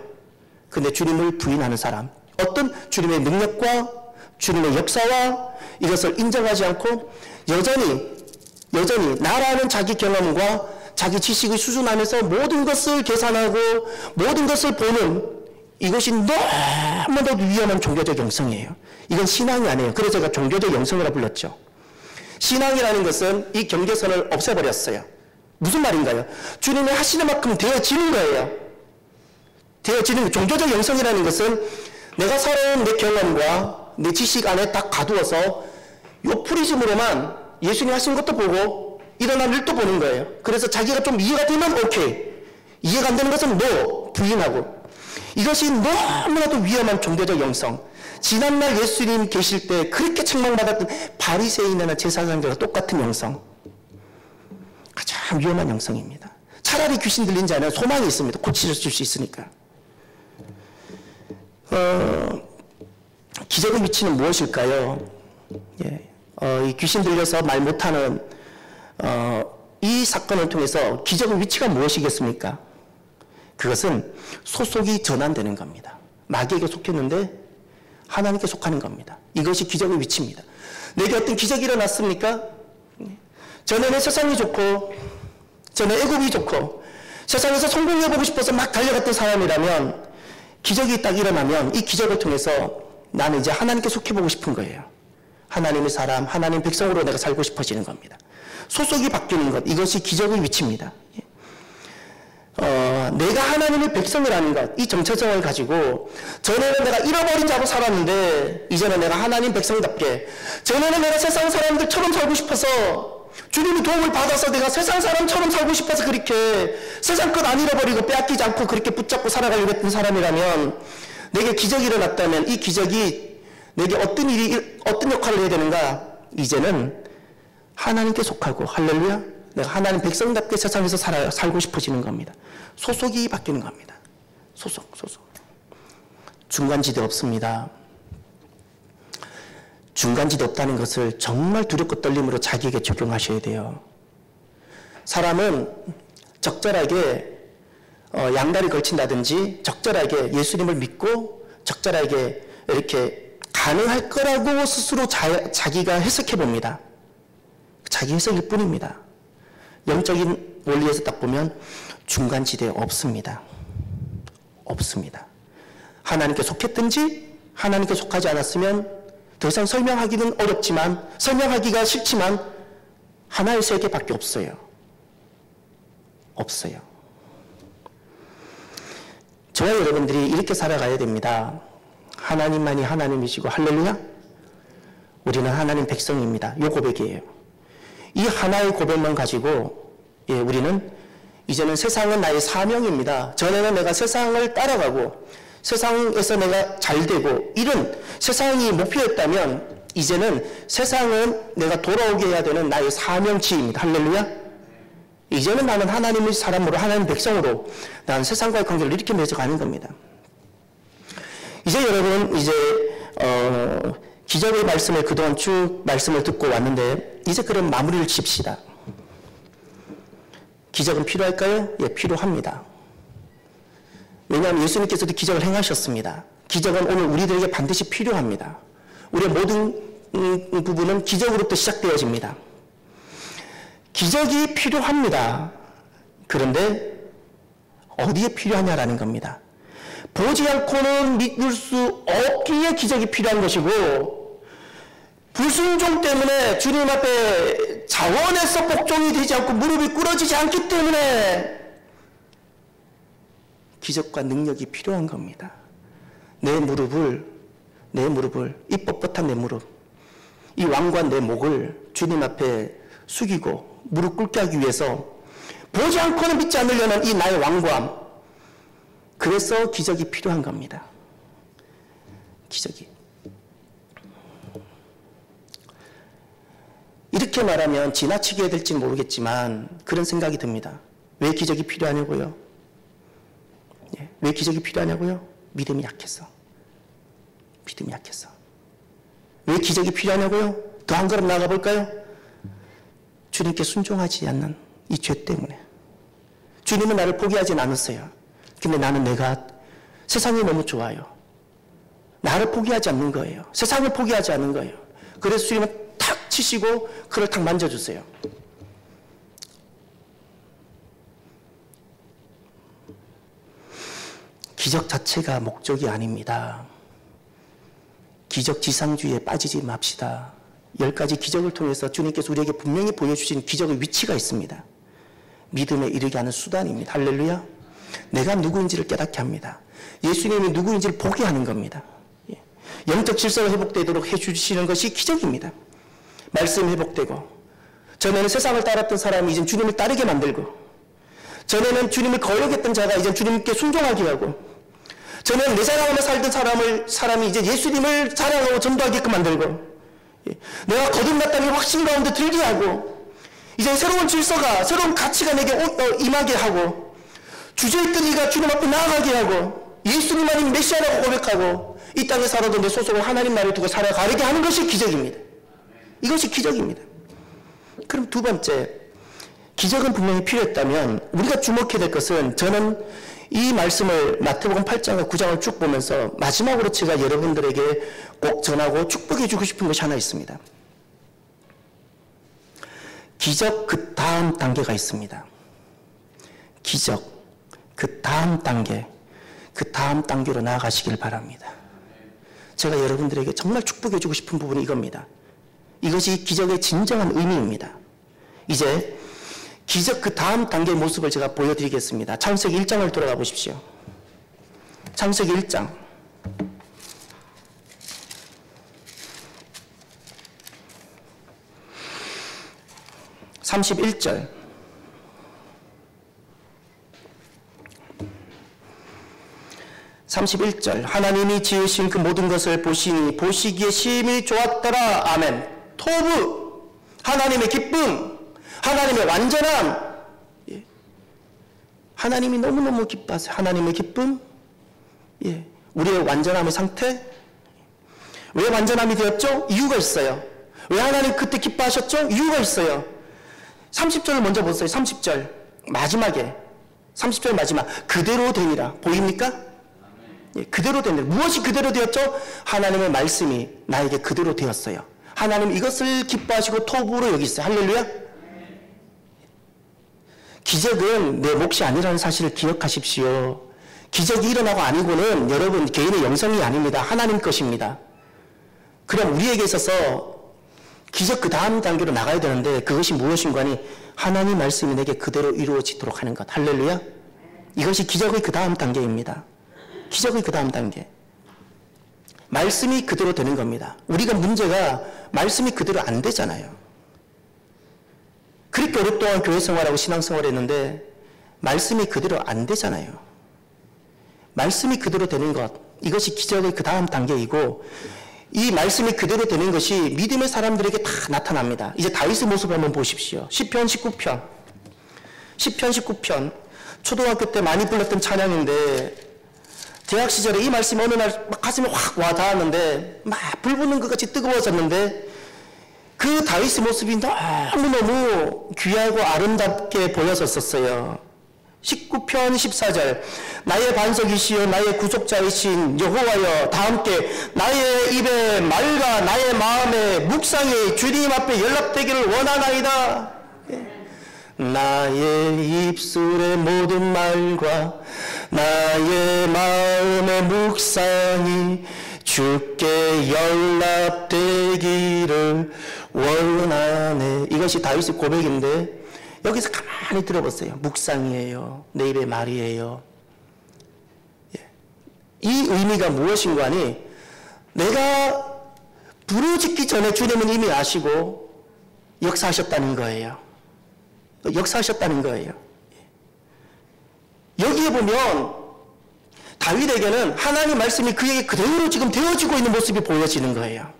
근데 주님을 부인하는 사람, 어떤 주님의 능력과 주님의 역사와 이것을 인정하지 않고 여전히 나라는 자기 경험과 자기 지식의 수준 안에서 모든 것을 계산하고 모든 것을 보는 이것이 너무나도 위험한 종교적 영성이에요. 이건 신앙이 아니에요. 그래서 제가 종교적 영성이라고 불렀죠. 신앙이라는 것은 이 경계선을 없애버렸어요. 무슨 말인가요? 주님이 하시는 만큼 되어지는 거예요. 되어지는 종교적 영성이라는 것은 내가 살아온 내 경험과 내 지식 안에 딱 가두어서 요 프리즘으로만 예수님 하시는 것도 보고 일어난 일도 보는 거예요. 그래서 자기가 좀 이해가 되면 오케이. 이해가 안 되는 것은 no, 부인하고. 이것이 너무나도 위험한 종교적 영성. 지난날 예수님 계실 때 그렇게 책망받았던 바리새인이나 제사장들과 똑같은 영성. 가장 위험한 영성입니다. 차라리 귀신 들린 자는 소망이 있습니다. 고쳐줄 수 있으니까. 기적의 위치는 무엇일까요? 이 귀신 들려서 말 못하는 이 사건을 통해서 기적의 위치가 무엇이겠습니까? 그것은 소속이 전환되는 겁니다. 마귀에게 속했는데 하나님께 속하는 겁니다. 이것이 기적의 위치입니다. 내게 어떤 기적이 일어났습니까? 전에는 세상이 좋고, 전에 애국이 좋고, 세상에서 성공해보고 싶어서 막 달려갔던 사람이라면, 기적이 딱 일어나면 이 기적을 통해서 나는 이제 하나님께 속해보고 싶은 거예요. 하나님의 사람, 하나님 백성으로 내가 살고 싶어지는 겁니다. 소속이 바뀌는 것, 이것이 기적의 위치입니다. 내가 하나님의 백성이라는 것, 이 정체성을 가지고 전에는 내가 잃어버린 자로 살았는데 이제는 내가 하나님 백성답게, 전에는 내가 세상 사람들처럼 살고 싶어서 주님의 도움을 받아서 내가 세상 사람처럼 살고 싶어서 그렇게 세상 것 안 잃어버리고 빼앗기지 않고 그렇게 붙잡고 살아가려고 했던 사람이라면, 내게 기적이 일어났다면 이 기적이 내게 어떤 역할을 해야 되는가? 이제는 하나님께 속하고, 할렐루야, 내가 하나님 백성답게 세상에서 살고 싶어지는 겁니다. 소속이 바뀌는 겁니다. 소속. 중간지대 없습니다. 중간지대 없다는 것을 정말 두렵고 떨림으로 자기에게 적용하셔야 돼요. 사람은 적절하게 양다리 걸친다든지 적절하게 예수님을 믿고 적절하게 이렇게 가능할 거라고 스스로 자기가 해석해 봅니다. 자기 해석일 뿐입니다. 영적인 원리에서 딱 보면 중간지대 없습니다. 없습니다. 하나님께 속했든지 하나님께 속하지 않았으면 더 이상 설명하기는 어렵지만, 설명하기가 싫지만 하나의 세계밖에 없어요. 없어요. 저와 여러분들이 이렇게 살아가야 됩니다. 하나님만이 하나님이시고, 할렐루야, 우리는 하나님 백성입니다. 이 고백이에요. 이 하나의 고백만 가지고 우리는 이제는 세상은 나의 사명입니다. 전에는 내가 세상을 따라가고 세상에서 내가 잘되고 이런 세상이 목표였다면, 이제는 세상은 내가 돌아오게 해야 되는 나의 사명치입니다. 할렐루야. 이제는 나는 하나님의 사람으로, 하나님 백성으로 나는 세상과의 관계를 이렇게 맺어가는 겁니다. 이제 여러분, 기적의 말씀을 그동안 쭉 말씀을 듣고 왔는데, 이제 그럼 마무리를 칩시다. 기적은 필요할까요? 예, 필요합니다. 왜냐하면 예수님께서도 기적을 행하셨습니다. 기적은 오늘 우리들에게 반드시 필요합니다. 우리의 모든 부분은 기적으로부터 시작되어집니다. 기적이 필요합니다. 그런데 어디에 필요하냐라는 겁니다. 보지 않고는 믿을 수 없기에 기적이 필요한 것이고, 불순종 때문에 주님 앞에 자원해서 복종이 되지 않고 무릎이 꿇어지지 않기 때문에 기적과 능력이 필요한 겁니다. 내 무릎을, 이 뻣뻣한 내 무릎, 이 완고한 내 목을 주님 앞에 숙이고 무릎 꿇게 하기 위해서 보지 않고는 믿지 않으려는 이 나의 완고함, 그래서 기적이 필요한 겁니다. 기적이. 이렇게 말하면 지나치게 될지 모르겠지만 그런 생각이 듭니다. 왜 기적이 필요하냐고요? 왜 기적이 필요하냐고요? 믿음이 약해서. 믿음이 약해서. 왜 기적이 필요하냐고요? 더 한 걸음 나가 볼까요? 주님께 순종하지 않는 이 죄 때문에. 주님은 나를 포기하진 않았어요. 근데 나는 내가 세상이 너무 좋아요. 나를 포기하지 않는 거예요. 세상을 포기하지 않는 거예요. 그래서 주님은 탁 치시고 그를 탁 만져주세요. 기적 자체가 목적이 아닙니다. 기적 지상주의에 빠지지 맙시다. 10가지 기적을 통해서 주님께서 우리에게 분명히 보여주신 기적의 위치가 있습니다. 믿음에 이르게 하는 수단입니다. 할렐루야. 내가 누구인지를 깨닫게 합니다. 예수님이 누구인지를 보게 하는 겁니다. 영적 질서가 회복되도록 해주시는 것이 기적입니다. 말씀이 회복되고, 전에는 세상을 따랐던 사람이 이제 주님을 따르게 만들고, 전에는 주님을 거역했던 자가 이제 주님께 순종하게 하고, 전에는 내 자랑하며 살던 사람이 이제 예수님을 자랑하고 전도하게끔 만들고, 내가 거듭났다는 확신 가운데 들게 하고, 이제 새로운 질서가, 새로운 가치가 내게 임하게 하고, 주저했던 이가 주님 앞에 나아가게 하고, 예수님만이 메시아라고 고백하고, 이 땅에 살아도 내 소속을 하나님 나라에 두고 살아가게 하는 것이 기적입니다. 이것이 기적입니다. 그럼 두 번째, 기적은 분명히 필요했다면 우리가 주목해야 될 것은, 저는 이 말씀을 마태복음 8장과 9장을 쭉 보면서 마지막으로 제가 여러분들에게 꼭 전하고 축복해 주고 싶은 것이 하나 있습니다. 기적 그 다음 단계가 있습니다. 기적 그 다음 단계, 그 다음 단계로 나아가시길 바랍니다. 제가 여러분들에게 정말 축복해 주고 싶은 부분이 이겁니다. 이것이 기적의 진정한 의미입니다. 이제 기적 그 다음 단계의 모습을 제가 보여드리겠습니다. 창세기 1장을 돌아가 보십시오. 창세기 1장 31절. 하나님이 지으신 그 모든 것을 보시니 보시기에 심히 좋았더라. 아멘. 토부, 하나님의 기쁨, 하나님의 완전함. 예. 하나님이 너무너무 기뻐하세요. 하나님의 기쁨, 예. 우리의 완전함의 상태. 왜 완전함이 되었죠? 이유가 있어요. 왜 하나님 그때 기뻐하셨죠? 이유가 있어요. 30절을 먼저 보세요. 30절 마지막에 30절 마지막 그대로 되니라. 보입니까? 예, 그대로 되니라. 무엇이 그대로 되었죠? 하나님의 말씀이 나에게 그대로 되었어요. 하나님 이것을 기뻐하시고 토부로 여기있어요. 할렐루야. 기적은 내 몫이 아니라는 사실을 기억하십시오. 기적이 일어나고 아니고는 여러분 개인의 영성이 아닙니다. 하나님 것입니다. 그럼 우리에게 있어서 기적 그 다음 단계로 나가야 되는데 그것이 무엇인가 하니 하나님 말씀이 내게 그대로 이루어지도록 하는 것. 할렐루야. 이것이 기적의 그 다음 단계입니다. 기적의 그 다음 단계. 말씀이 그대로 되는 겁니다. 우리가 문제가 말씀이 그대로 안 되잖아요. 그렇게 오랫동안 교회 생활하고 신앙생활을 했는데 말씀이 그대로 안 되잖아요. 말씀이 그대로 되는 것, 이것이 기적의 그 다음 단계이고 이 말씀이 그대로 되는 것이 믿음의 사람들에게 다 나타납니다. 이제 다윗의 모습을 한번 보십시오. 시편 19편 초등학교 때 많이 불렀던 찬양인데 대학 시절에 이 말씀이 어느 날 막 가슴에 확 와닿았는데 막 불 붙는 것 같이 뜨거워졌는데 그 다윗의 모습이 너무너무 귀하고 아름답게 보였었어요. 19편 14절 나의 반석이시여 나의 구속자이신 여호와여 다 함께 나의 입에 말과 나의 마음에 묵상이 주님 앞에 연락되기를 원하나이다. 나의 입술의 모든 말과 나의 마음의 묵상이 주께 연락되기를 원하네. 이것이 다윗의 고백인데 여기서 가만히 들어보세요. 묵상이에요. 내 입의 말이에요. 예. 이 의미가 무엇인가 하니 내가 부르짖기 전에 주님은 이미 아시고 역사하셨다는 거예요. 역사하셨다는 거예요. 여기에 보면 다윗에게는 하나님 말씀이 그에게 그대로 지금 되어지고 있는 모습이 보여지는 거예요.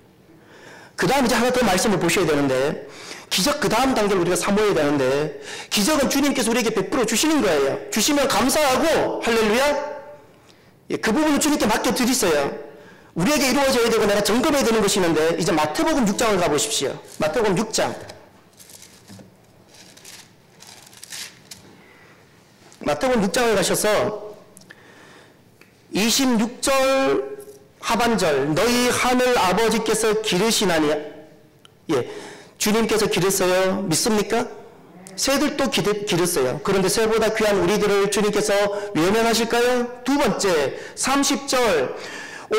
그 다음 이제 하나 더 말씀을 보셔야 되는데 기적 그 다음 단계를 우리가 사모해야 되는데 기적은 주님께서 우리에게 베풀어 주시는 거예요. 주시면 감사하고 할렐루야. 예, 그 부분을 주님께 맡겨드리세요. 우리에게 이루어져야 되고 내가 점검해야 되는 것이 있는데 이제 마태복음 6장을 가보십시오. 마태복음 6장 마태복음 6장을 가셔서 26절 하반절 너희 하늘 아버지께서 기르시나니 예, 주님께서 기르세요. 믿습니까? 새들도 기르세요. 그런데 새보다 귀한 우리들을 주님께서 외면하실까요? 두 번째 30절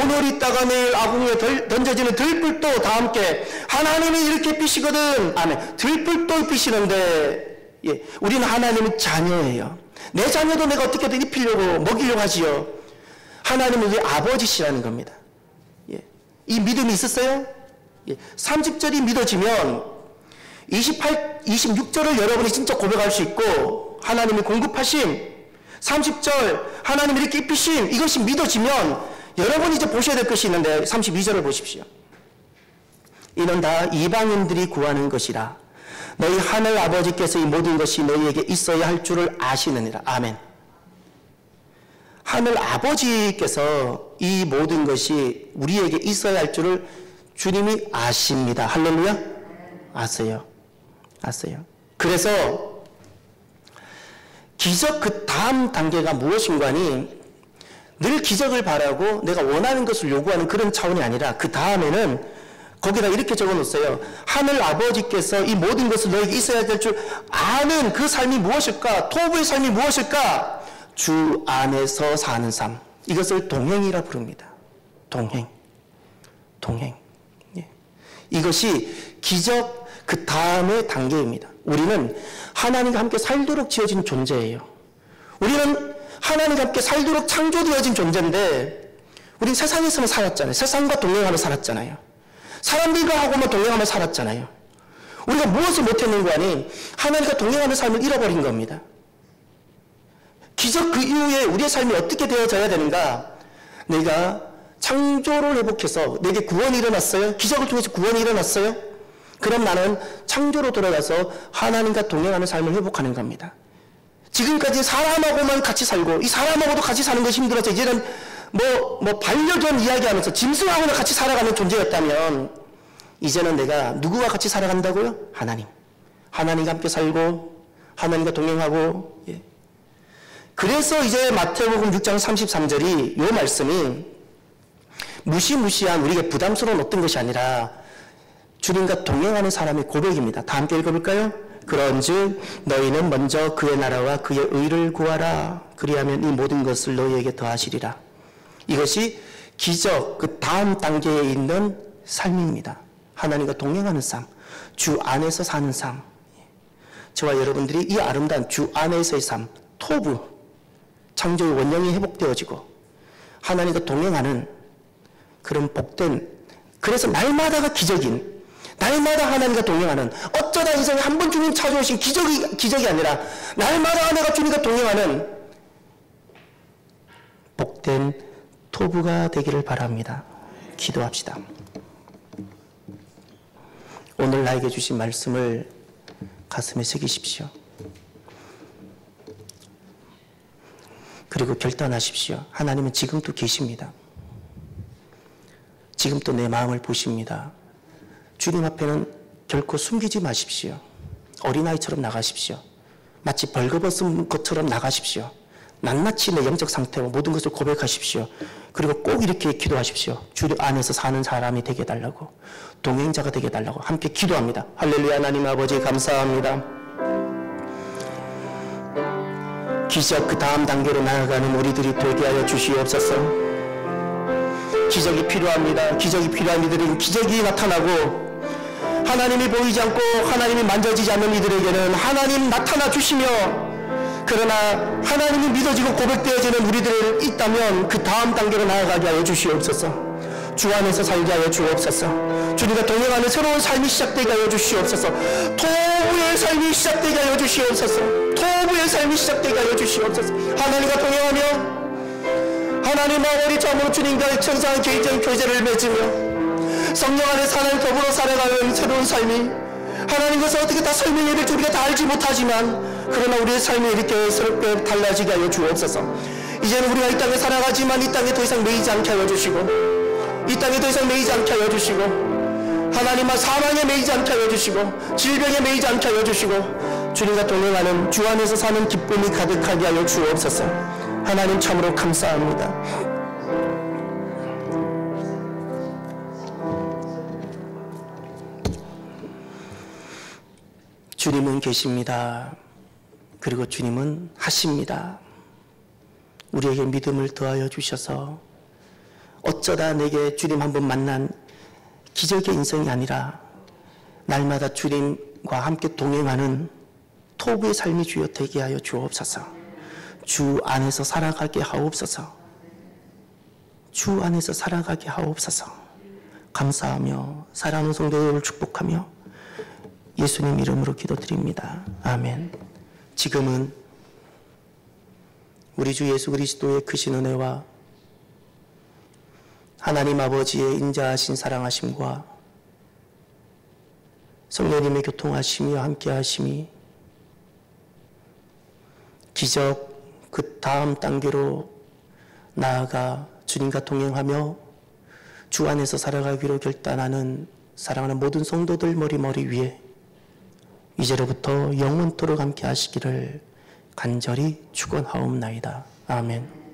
오늘 있다가 내일 아궁이에 던져지는 들불도 다 함께 하나님이 이렇게 피시거든. 아멘. 들불도 피시는데 예, 우리는 하나님의 자녀예요. 내 자녀도 내가 어떻게든 입히려고 먹이려고 하지요. 하나님은 우리 아버지시라는 겁니다. 예. 이 믿음이 있었어요? 예. 30절이 믿어지면 26절을 여러분이 진짜 고백할 수 있고 하나님이 공급하심 30절 하나님이 이렇게 입히심 이것이 믿어지면 여러분이 이제 보셔야 될 것이 있는데 32절을 보십시오. 이는 다 이방인들이 구하는 것이라 너희 하늘 아버지께서 이 모든 것이 너희에게 있어야 할 줄을 아시느니라. 아멘. 하늘 아버지께서 이 모든 것이 우리에게 있어야 할 줄을 주님이 아십니다. 할렐루야. 아세요. 그래서 기적 그 다음 단계가 무엇인가니 늘 기적을 바라고 내가 원하는 것을 요구하는 그런 차원이 아니라 그 다음에는 거기다 이렇게 적어놓았어요. 하늘 아버지께서 이 모든 것을 너에게 있어야 될 줄 아는 그 삶이 무엇일까? 토부의 삶이 무엇일까? 주 안에서 사는 삶. 이것을 동행이라 부릅니다. 동행. 예. 이것이 기적 그 다음의 단계입니다. 우리는 하나님과 함께 살도록 지어진 존재예요. 우리는 하나님과 함께 살도록 창조되어진 존재인데 우리는 세상에서만 살았잖아요. 세상과 동행하며 살았잖아요. 사람들과 하고만 동행하며 살았잖아요. 우리가 무엇을 못했는가 하니 하나님과 동행하는 삶을 잃어버린 겁니다. 기적 그 이후에 우리의 삶이 어떻게 되어져야 되는가? 내가 창조를 회복해서 내게 구원이 일어났어요? 기적을 통해서 구원이 일어났어요? 그럼 나는 창조로 돌아가서 하나님과 동행하는 삶을 회복하는 겁니다. 지금까지 사람하고만 같이 살고 이 사람하고도 같이 사는 것이 힘들어서 이제는 반려견 이야기하면서 짐승하고는 같이 살아가는 존재였다면 이제는 내가 누구와 같이 살아간다고요? 하나님과 함께 살고 하나님과 동행하고 예. 그래서 이제 마태복음 6장 33절이 이 말씀이 무시무시한 우리에게 부담스러운 어떤 것이 아니라 주님과 동행하는 사람의 고백입니다. 다 함께 읽어볼까요? 그런즉 너희는 먼저 그의 나라와 그의 의를 구하라. 그리하면 이 모든 것을 너희에게 더하시리라. 이것이 기적 그 다음 단계에 있는 삶입니다. 하나님과 동행하는 삶, 주 안에서 사는 삶. 저와 여러분들이 이 아름다운 주 안에서의 삶, 토부, 창조의 원형이 회복되어지고 하나님과 동행하는 그런 복된, 그래서 날마다가 기적인, 날마다 하나님과 동행하는, 어쩌다 인생에 한 번 주님 찾아오신 기적이 아니라 날마다 내가 주님과 동행하는 복된 토부가 되기를 바랍니다. 기도합시다. 오늘 나에게 주신 말씀을 가슴에 새기십시오. 그리고 결단하십시오. 하나님은 지금도 계십니다. 지금도 내 마음을 보십니다. 주님 앞에는 결코 숨기지 마십시오. 어린아이처럼 나가십시오. 마치 벌거벗은 것처럼 나가십시오. 낱낱이 내 영적 상태와 모든 것을 고백하십시오. 그리고 꼭 이렇게 기도하십시오. 주 안에서 사는 사람이 되게 해달라고, 동행자가 되게 해달라고 함께 기도합니다. 할렐루야. 하나님 아버지 감사합니다. 기적 그 다음 단계로 나아가는 우리들이 되게 하여 주시옵소서. 기적이 필요합니다. 기적이 필요한 이들은 기적이 나타나고, 하나님이 보이지 않고 하나님이 만져지지 않는 이들에게는 하나님 나타나 주시며, 그러나 하나님이 믿어지고 고백되어지는 우리들 있다면 그 다음 단계로 나아가게 하여 주시옵소서. 주 안에서 살게 하여 주옵소서. 주님과 동행하는 새로운 삶이 시작되게 하여 주시옵소서. 토부의 삶이 시작되게 하여 주시옵소서. 토부의 삶이 시작되게 하여 주시옵소서. 하나님과 동행하며 하나님과 우리 자으로 주님과의 천상의 개인적인 교제를 맺으며 성령 안에서 하나님 더불어 살아가는 새로운 삶이, 하나님께서 어떻게 다 설명해야 될지 우리가 다 알지 못하지만 그러나 우리의 삶이 이렇게 새롭게 달라지게 하여 주옵소서. 이제는 우리가 이 땅에 살아가지만 이 땅에 더 이상 매이지 않게 하여 주시고, 이 땅에 더 이상 매이지 않게 하여 주시고, 하나님과 사망에 매이지 않게 하여 주시고, 질병에 매이지 않게 하여 주시고, 주님과 동행하는 주 안에서 사는 기쁨이 가득하게 하여 주옵소서. 하나님 참으로 감사합니다. 주님은 계십니다. 그리고 주님은 하십니다. 우리에게 믿음을 더하여 주셔서 어쩌다 내게 주님 한 번 만난 기적의 인생이 아니라 날마다 주님과 함께 동행하는 토부의 삶이 주여 되게 하여 주옵소서. 주 안에서 살아가게 하옵소서. 주 안에서 살아가게 하옵소서. 감사하며 사랑하는 성도 여러분을 축복하며 예수님 이름으로 기도드립니다. 아멘. 지금은 우리 주 예수 그리스도의 크신 은혜와 하나님 아버지의 인자하신 사랑하심과 성령님의 교통하심이 함께하심이 기적 그 다음 단계로 나아가 주님과 동행하며 주 안에서 살아가기로 결단하는 사랑하는 모든 성도들 머리 위에 이제로부터 영원토록 함께 하시기를 간절히 축원하옵나이다. 아멘.